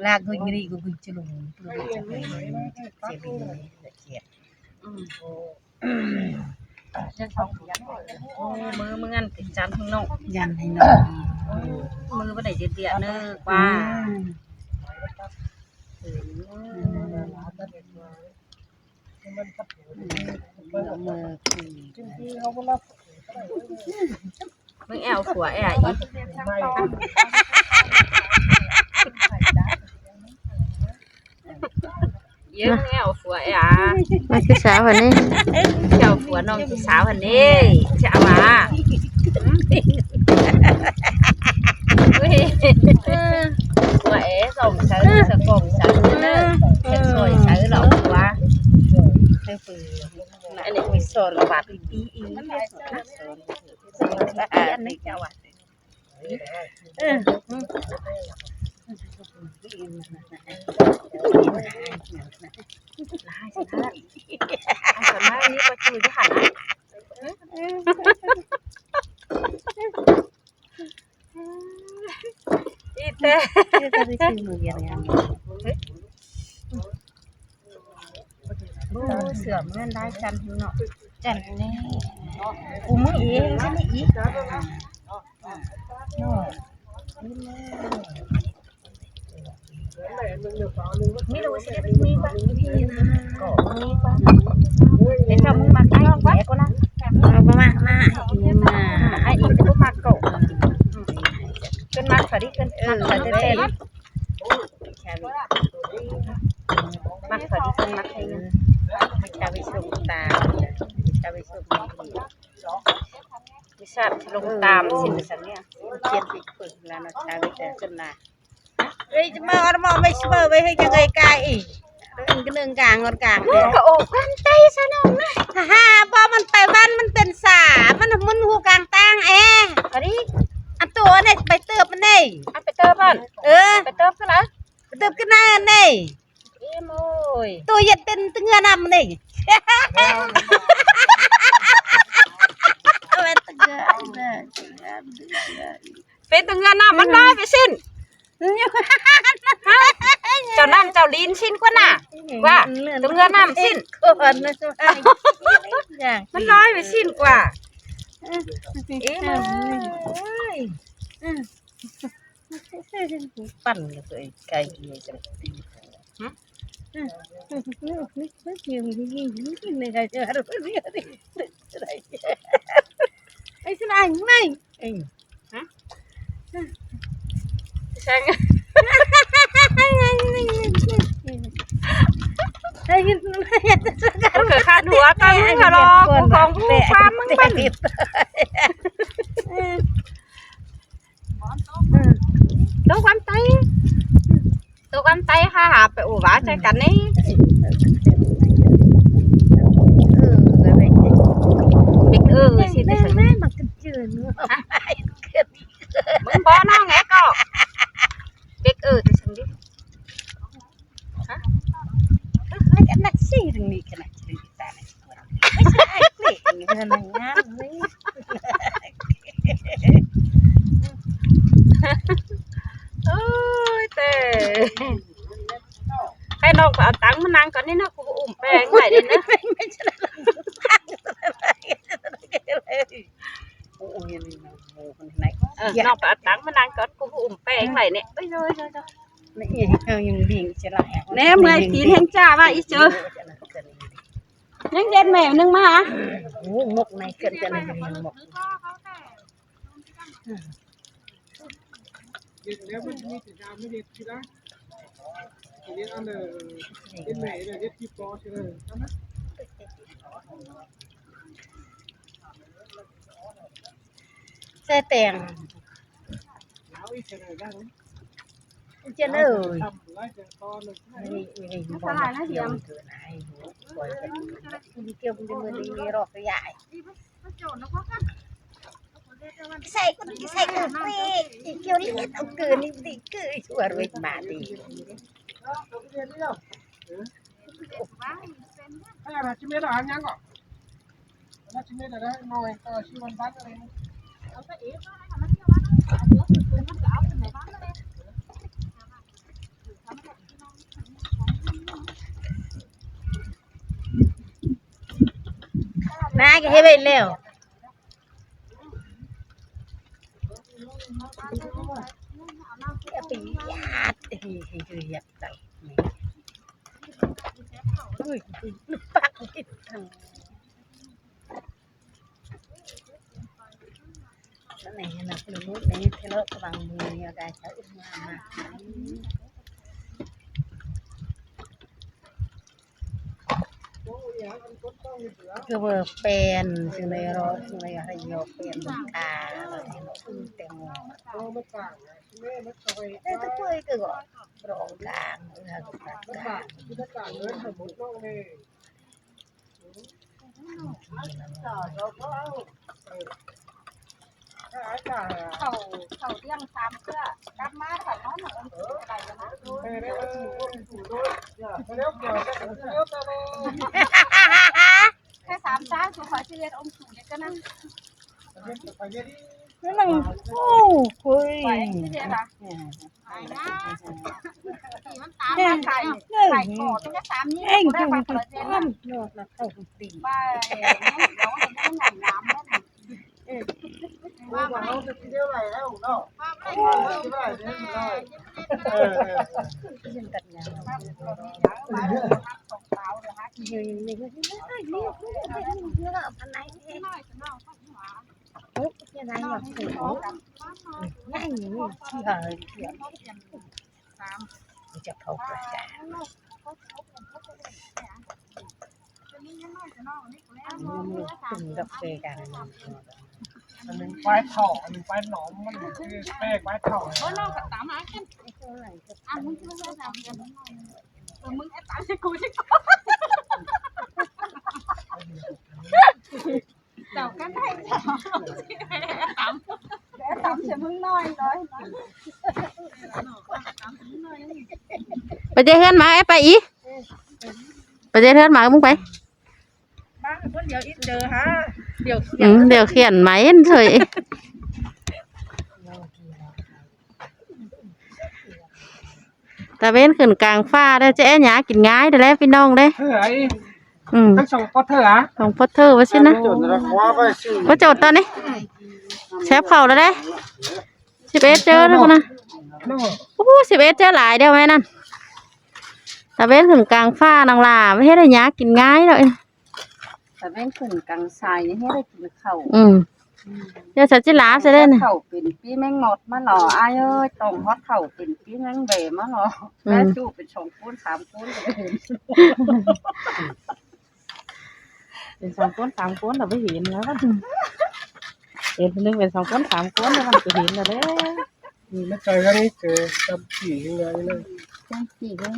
là người người của người chửi lùng tôi sẽ bị chếtมืองันติดจันทร์ข้างนอกยันให้นอกมือบ่ได้เดียเนอะกว่ามึงแอวผัวแอวอีเยอะแอวผัวแอวมาคือสาววันนี้แอวผัวน้องที่สาววันนี้จะเอามาผัวเอ๋ส่งซื้อสกงซื้อเนอะเช็ดซอยซื้อหรอกผัวอันนี้มีโซนระบาดปีอีอันนี้เจ้าวัดนี่ก็ช่วยด้วยหันอีเต้เสือเงินได้จันทร์เนาะจันทร์นี่กูมือเองใช่ไหมอีไม่รู้สิเป็นมีป่ะก็มีป่ะเดี๋ยวมึงมาใกล้แก่ก็นะประมาณน่ะไอ้อีกก็มาเกาะขึ้นมาสวัสดีขึ้นมาสวัสดีเต้นมาสวัสดีขึ้นมาใครเงินจะไปส่งตามจะไปส่งวิชาลงตามสิ่งสักเนี่ยเขียนผิดคนแล้วนะชาวิเตอร์ขึ้นมาเฮ้ยจะมาอะไรมาไม่เชื่อไปให้ยังไงกายอีกก็เนื่องกลางงอนกลางเลยก็โอ้กันใจซะน้องนะฮ่าพอมันไปบ้านมันเป็นสามันหูกลางตั้งอันนี้อันตัวเนี่ยไปเติบมันนี่ไปเติบมันไปเติบกันนะไปเติบกันนะนี่โมยตัวยัดเป็นตึงเงินนำนี่เป็นตึงเงินนำมันได้ไปสิ้นเจ้าน้ำเจ้าลิ้นสิ้นกว่าน่ะว่าตึงเงินนำสิ้นมันน้อยไปสิ้นกว่าปั่นเลยไก่เลยจังไอ้สนายไม่ใช่ไงเกิดขาดหัวตอนมึงรอกูของกูความมึงเป็นตัวความไตค่ะไปอุบาใจกันนี่บิ๊กสิได้สักนิดมันก็จืดมึงบ่น้องไงก็บิ๊กจะสักนิดฮะอันนั้นสิเรื่องนี้ขนาดนี้ตาเนี่ยไม่ใช่เว้ยนี่เป็นงานนี่โอ้ยเต้ให้น้องเอาตังค์มานั่งก่อนนี่นะกูอุ้มแป้งไหนเลยนะไม่ใช่โอ้ยนี่น้องเอาตังค์มานั่งก่อนกูอุ้มแป้งไหนเนี่ยไปเลยนี่เอายังดิ่งจะไหลแน่เมื่อตีนแห้งจ้าว่าอีเจอยังเด็ดแมวนึงมาหมกในเกิดจะในหมกแล้วมันมีกิจกรรมไม่เด็ดใช่ไหมเด็ดอันเด็ดไหนเด็ดที่ปอใช่ไหมใส่แต่งแล้วอีกอะไรบ้างเจ้าเลยทำไรจะตอนเลยนี่บอลนะเดียวเกินไอ้หัวบอลกันเกี่ยวมันจะมือดีรอกใหญ่ใส่คนใส่คนเว้ยเกี่ยวนี่เอาเกินนี่ดีเกินชัวร์เว้ยมาดีถ้าอยากชิมเมล่ายังก่อนถ้าชิมเมล่าได้หน่อยก็ชิมวันบัตอะไร น้าก็ให้ไปเร็วปียาดที่คืออยากตัดอุ้ยปักติดทางนั่นไหนนะคุณรู้ไหนเทเลกบางมือเนี่ยได้ใช้อุ้มมาคือเบอร์เป็นสิ่งในรถสิ่งในอะไรโยเป็นลูกตาอะไรตุ้งเต็มแต่ถ้าคุยก็รองกลางเออลูกตาเขาเลี้ยงตามเพื่อดับมาใส่น้องหน่อยอะไรนะแค่3 ช้าสุขภาพชีวิตองค์สูงเนี่ยก็นั่งนั่งโอ้คุยไปที่เดียวนะไปนะมันตามมาไข่ขอตั้งแต่3 นิ้วได้มาคนละเจนนะเข้าตีไปน้องเห็นมันหนังน้ำแล้วว่าไม่จะกินเท่าไหร่แล้วเนาะว่าไม่กินเท่าไหร่ยืนตัดยางมาส่งเท้าเลยฮะยืนนี่ก็นี่อันไหนโอ้ยยังไงแบบถือง่ายอย่างนี้ที่เหยเขียนจะเข้ากระจายถึงกับเคยกันอันนึงไฟเถ่าอันนึงไฟหนอมมันคือแป้งไฟเถ่าก็น้องกับตามมากันมึงช่วยทำกันมึงไอ้ตามใช่กูใช่กูเจ้ากันได้ตามเสียมึงน้อยไปเจอเฮือนหมาไปอีไปเจอเฮือนหมามึงไปบ้านคนเดียวอีกเจอฮะเดี๋ยวเขียนไหมเฉยตะเว้นขึ้นกลางฟ้าได้เจ๊หยากินง่ายได้แล้วพี่น้องได้ทั้งสองก็เถอะของพอเธอว่าสินะว่าโจทย์ตอนนี้แชฟเข่าแล้วได้11เจอแล้วนะโอ้11เจอหลายเดียวไหมนั่นตะเว้นขึ้นกลางฟ้านางลาไม่ให้ได้หยากินง่ายเลยตะเว้นขึ้นกลางทรายให้ได้กินข้าวเดี๋ยวฉันจะลาจะได้เนี่ยข้าวเป็นปีแมงงดมาหล่ออ้ายเอ้ยตรงฮอดข้าวเป็นปีแมงเบ๋มาหล่อแล้วจูเป็น2 คูณ 3 คูณเลยเป็น2 คูณ 3 คูณเราไม่เห็นแล้วเห็นนึงเป็น2 คูณ 3 คูณแล้วมันจะเห็นแล้วเด้นี่ไม่ใจกันนี่เจอจำผียังไงเลยจำผีเลย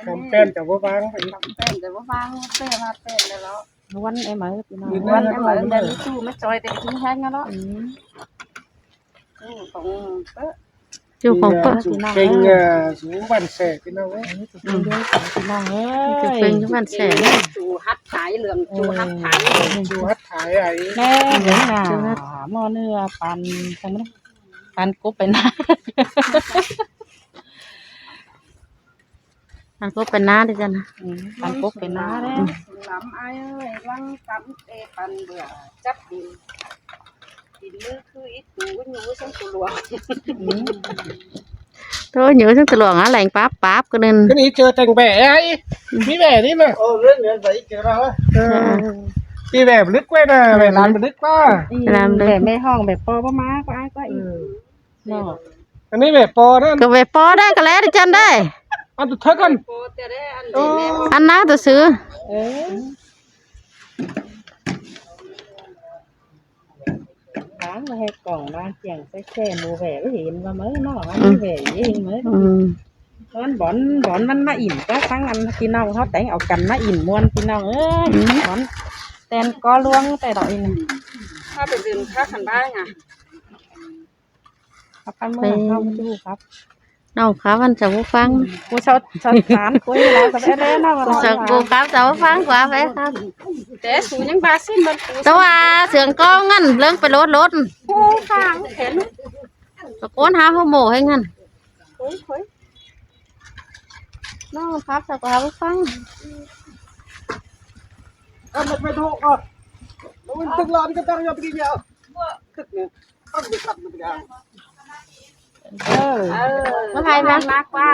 ทำแป้นแต่ว่าบางทำแป้นแต่ว่าบางแป้นมาแป้นแล้ววันไอ้หมาพี่น้องวันไอ้หมาเดินตู้ไม่จอยแต่ทิ้งแห้งแล้วของจู่ของเปิ้ลเป็นสูงบันแสพี่น้องพี่น้องจะเป็นบันแสจู่ฮัดขายเหลืองจู่ฮัดขายไอ้แม่เหลืองน่ะหม้อเนื้อปันใช่ไหมปันกุ๊บเป็นหน้าปันกุ๊บเป็นหน้าดิจันปันกุ๊บเป็นหน้าเลยล้ำไอ้เอ้ยลังกำเตปันเบื่อจับดินมือคืออีตูอยู่ช่างตัวหลวงthôi nhớช่างตัวหลวงá lạnhป๊าก็nên cái này chờ thành bẻ ấy bí bẻ đi mà lướt vậy chờ đâu đi bẻ lướt quay nè bẻ làm lướt quá làm bẻ mê hòn bẻ po có má có ai có ý cái này bẻ po đó cái bẻ po đấy cái lẽ đi chân đây ăn tụt thất con ăn ná tôi xưa bán là hay còn đang chèn cái xe mua về cái hiện và mới nó ăn về với mới bọn nó ỉm các tháng ăn khi nào hết đánh ở cành nó ỉm muôn khi nào ơi bọn tên có luôn tay đội nàyถ้าเป็นดื่มค่าขันบ้างอ่ะครับไปเมื่อเข้าดูครับน้องครับมันจะบูฟังกูชอบสารคุยแล้วก็ได้แล้วน้องกูจะบูครับจะบูฟังกว่าไปครับแต่สูยังบาซิมันแต่ว่าเสียงก้องงั้นเรื่องไปรถโอ้ข้างเห็นตะโกนหาพ่อโมให้งั้นน้องครับจะบูฟังมันไม่ถูกอ่ะ ตึกร้อนก็ตั้งยอดกี่เดียวตึกเนี่ยต้องไปขับมันกัน มาไทยมาม ากกว่า